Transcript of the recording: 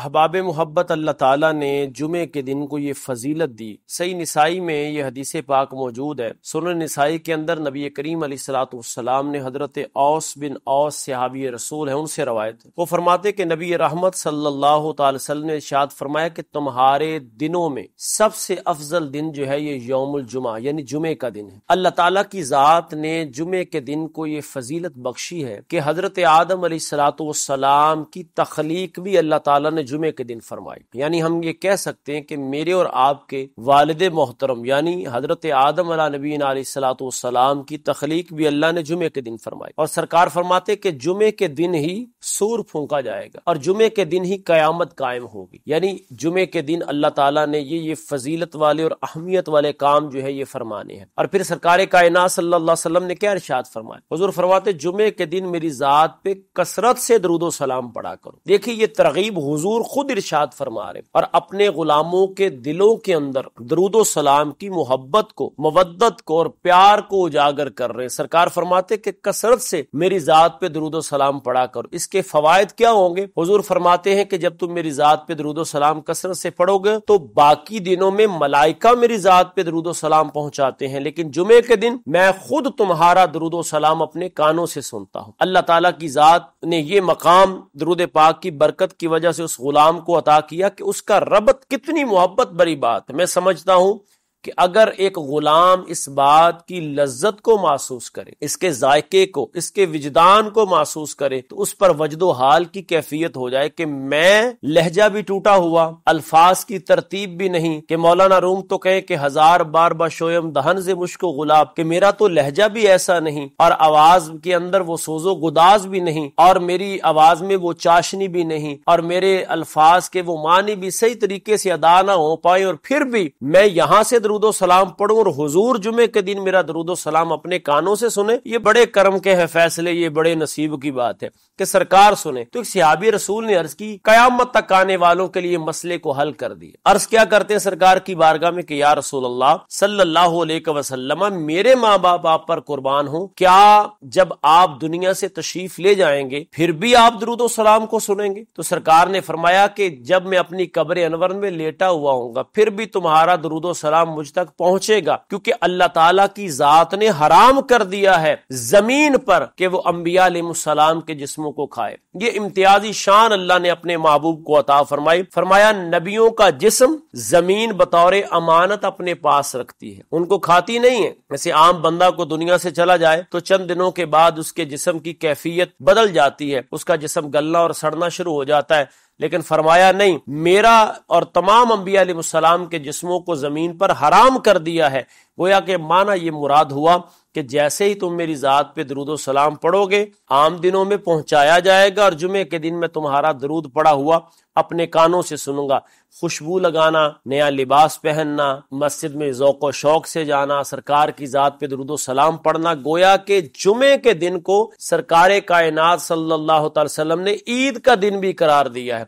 احباب محبت، اللہ تعالیٰ نے جمعے کے دن کو یہ فضیلت دی۔ صحیح نسائی میں یہ حدیث پاک موجود ہے، سنن نسائی کے اندر نبی کریم علیہ الصلوۃ والسلام نے حضرت اوس بن اوس صحابی رسول ہیں، ان سے روایت ہے، وہ فرماتے کہ نبی رحمت صلی اللہ تعالی وسلم نے ارشاد فرمایا کہ تمہارے دنوں میں سب سے افضل دن جو ہے یہ یوم الجمعہ یعنی جمعے کا دن ہے۔ اللہ تعالیٰ کی ذات نے جمعے کے دن کو یہ فضیلت بخشی ہے کہ حضرت آدم علیہ الصلوۃ والسلام کی تخلیق بھی اللہ تعالیٰ نے جمعے کے دن فرمائی۔ یعنی ہم یہ کہہ سکتے ہیں کہ میرے اور آپ کے والد محترم یعنی حضرت آدم علیہ نبینا علیہ الصلوۃ والسلام کی تخلیق بھی اللہ نے جمعے کے دن فرمائی، اور سرکار فرماتے کہ جمعے کے دن ہی سور پھونکا جائے گا اور جمعے کے دن ہی قیامت قائم ہوگی۔ یعنی جمعے کے دن اللہ تعالیٰ نے یہ فضیلت والے اور اہمیت والے کام جو ہے یہ فرمانے ہیں۔ اور پھر سرکار کائنات صلی اللہ علیہ وسلم نے کیا ارشاد فرمایا؟ حضور فرماتے جمعے کے دن میری ذات پہ کثرت سے درود و سلام پڑھا کرو۔ دیکھیے یہ ترغیب حضور خود ارشاد فرما رہے اور اپنے غلاموں کے دلوں کے اندر درود و سلام کی محبت کو، مودت کو اور پیار کو اجاگر کر رہے ہیں۔ سرکار فرماتے کہ کثرت سے میری ذات پہ درود و سلام پڑھا کرو۔ اس کے فوائد کیا ہوں گے؟ حضور فرماتے ہیں کہ جب تم میری ذات پہ درود و سلام کثرت سے پڑھو گے تو باقی دنوں میں ملائکہ میری ذات پہ درود و سلام پہنچاتے ہیں، لیکن جمعے کے دن میں خود تمہارا درود و سلام اپنے کانوں سے سنتا ہوں۔ اللہ تعالیٰ کی ذات نے یہ مقام درود پاک کی برکت کی وجہ سے اس غلام کو عطا کیا کہ اس کا ربط کتنی محبت بری بات ہے۔ میں سمجھتا ہوں کہ اگر ایک غلام اس بات کی لذت کو محسوس کرے، اس کے ذائقے کو، اس کے وجدان کو محسوس کرے، تو اس پر وجد و حال کی کیفیت ہو جائے کہ میں لہجہ بھی ٹوٹا ہوا، الفاظ کی ترتیب بھی نہیں، کہ مولانا روم تو کہے کہ ہزار بار بشویم دہن سے مشک و غلاب، کہ میرا تو لہجہ بھی ایسا نہیں اور آواز کے اندر وہ سوز و گداز بھی نہیں اور میری آواز میں وہ چاشنی بھی نہیں اور میرے الفاظ کے وہ معنی بھی صحیح طریقے سے ادا نہ ہو پائے، اور پھر بھی میں یہاں سے درود و سلام پڑھوں اور حضور جمعے کے دن میرا درود و سلام اپنے کانوں سے سنے۔ یہ بڑے کرم کے ہے فیصلے، یہ بڑے نصیب کی بات ہے کہ سرکار سنے۔ تو ایک صحابی رسول نے عرض کی، قیامت تک آنے والوں کے لیے مسئلے کو حل کر دیا۔ عرض کیا کرتے ہیں سرکار کی بارگاہ میں کہ یا رسول اللہ صلی اللہ علیہ وسلم، میرے ماں باپ آپ پر قربان ہوں، کیا جب آپ دنیا سے تشریف لے جائیں گے پھر بھی آپ درود و سلام کو سنیں گے؟ تو سرکار نے فرمایا کہ جب میں اپنی قبر انور میں لیٹا ہوا ہوں گا پھر بھی تمہارا درود و سلام مجھ تک پہنچے گا، کیونکہ اللہ تعالیٰ کی ذات نے حرام کر دیا ہے زمین پر کہ وہ انبیاء علیہ السلام کے جسموں کو کھائے۔ یہ امتیازی شان اللہ نے اپنے محبوب کو عطا فرمائی۔ فرمایا نبیوں کا جسم زمین بطور امانت اپنے پاس رکھتی ہے، ان کو کھاتی نہیں ہے۔ جیسے عام بندہ کو دنیا سے چلا جائے تو چند دنوں کے بعد اس کے جسم کی کیفیت بدل جاتی ہے، اس کا جسم گلنا اور سڑنا شروع ہو جاتا ہے، لیکن فرمایا نہیں، میرا اور تمام انبیاء علیہ السلام کے جسموں کو زمین پر حرام کر دیا ہے۔ گویا کہ معنی یہ مراد ہوا کہ جیسے ہی تم میری ذات پہ درود و سلام پڑھو گے عام دنوں میں پہنچایا جائے گا، اور جمعے کے دن میں تمہارا درود پڑا ہوا اپنے کانوں سے سنوں گا۔ خوشبو لگانا، نیا لباس پہننا، مسجد میں ذوق و شوق سے جانا، سرکار کی ذات پہ درود و سلام پڑھنا، گویا کہ جمعے کے دن کو سرکار کائنات صلی اللہ تعالی وسلم نے عید کا دن بھی قرار دیا ہے۔